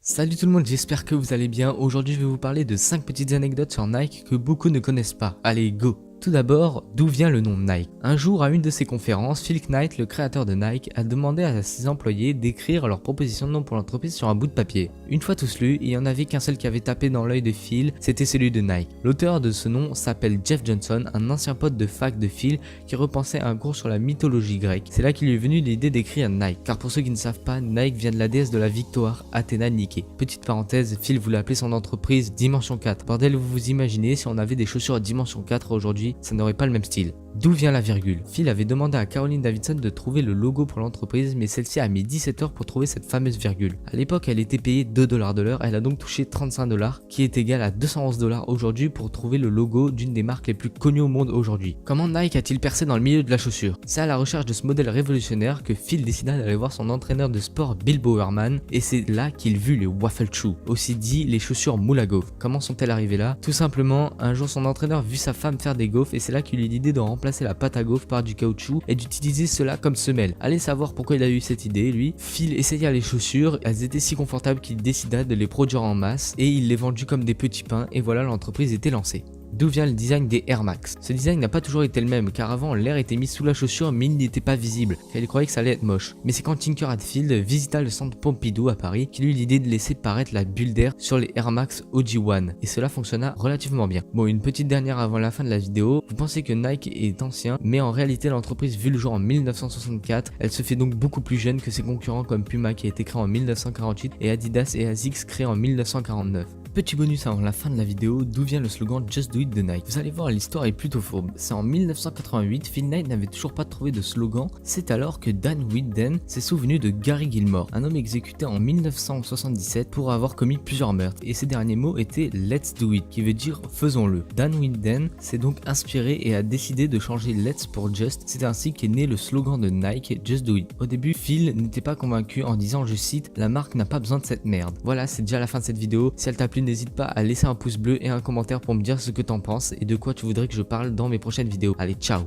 Salut tout le monde, j'espère que vous allez bien. Aujourd'hui je vais vous parler de 5 petites anecdotes sur Nike que beaucoup ne connaissent pas. Allez, go! Tout d'abord, d'où vient le nom Nike? Un jour, à une de ses conférences, Phil Knight, le créateur de Nike, a demandé à ses employés d'écrire leur proposition de nom pour l'entreprise sur un bout de papier. Une fois tous lus, il n'y en avait qu'un seul qui avait tapé dans l'œil de Phil, c'était celui de Nike. L'auteur de ce nom s'appelle Jeff Johnson, un ancien pote de fac de Phil qui repensait à un cours sur la mythologie grecque. C'est là qu'il lui est venu l'idée d'écrire Nike, car pour ceux qui ne savent pas, Nike vient de la déesse de la victoire, Athéna Nike. Petite parenthèse, Phil voulait appeler son entreprise Dimension 4. Bordel, vous vous imaginez si on avait des chaussures à Dimension 4 aujourd'hui, ça n'aurait pas le même style. D'où vient la virgule? Phil avait demandé à Caroline Davidson de trouver le logo pour l'entreprise, mais celle-ci a mis 17 heures pour trouver cette fameuse virgule. À l'époque, elle était payée 2 $ de l'heure, elle a donc touché 35 $, qui est égal à 211 $ aujourd'hui pour trouver le logo d'une des marques les plus connues au monde aujourd'hui. Comment Nike a-t-il percé dans le milieu de la chaussure? C'est à la recherche de ce modèle révolutionnaire que Phil décida d'aller voir son entraîneur de sport Bill Bowerman, et c'est là qu'il vit les waffle shoes, aussi dit les chaussures moules à gaufres. Comment sont-elles arrivées là? Tout simplement, un jour son entraîneur vit sa femme faire des gaufres et c'est là qu'il eut l'idée de remplacer la pâte à gaufres par du caoutchouc et d'utiliser cela comme semelle. Allez savoir pourquoi il a eu cette idée lui. Phil essaya les chaussures, elles étaient si confortables qu'il décida de les produire en masse et il les vendit comme des petits pains et voilà, l'entreprise était lancée. D'où vient le design des Air Max? Ce design n'a pas toujours été le même car avant l'air était mis sous la chaussure mais il n'était pas visible car il croyait que ça allait être moche. Mais c'est quand Tinker Hatfield visita le centre Pompidou à Paris qu'il eut l'idée de laisser paraître la bulle d'air sur les Air Max OG1 et cela fonctionna relativement bien. Bon, une petite dernière avant la fin de la vidéo, vous pensez que Nike est ancien mais en réalité l'entreprise vit le jour en 1964, elle se fait donc beaucoup plus jeune que ses concurrents comme Puma qui a été créé en 1948 et Adidas et Asics créés en 1949. Petit bonus avant la fin de la vidéo, d'où vient le slogan Just Do It de Nike. Vous allez voir, l'histoire est plutôt fourbe. C'est en 1988, Phil Knight n'avait toujours pas trouvé de slogan. C'est alors que Dan Winden s'est souvenu de Gary Gilmore, un homme exécuté en 1977 pour avoir commis plusieurs meurtres. Et ses derniers mots étaient Let's Do It, qui veut dire faisons-le. Dan Winden s'est donc inspiré et a décidé de changer Let's pour Just. C'est ainsi qu'est né le slogan de Nike, Just Do It. Au début, Phil n'était pas convaincu en disant, je cite, la marque n'a pas besoin de cette merde. Voilà, c'est déjà la fin de cette vidéo. Si elle t'a plu, n'hésite pas à laisser un pouce bleu et un commentaire pour me dire ce que t'en penses et de quoi tu voudrais que je parle dans mes prochaines vidéos. Allez, ciao!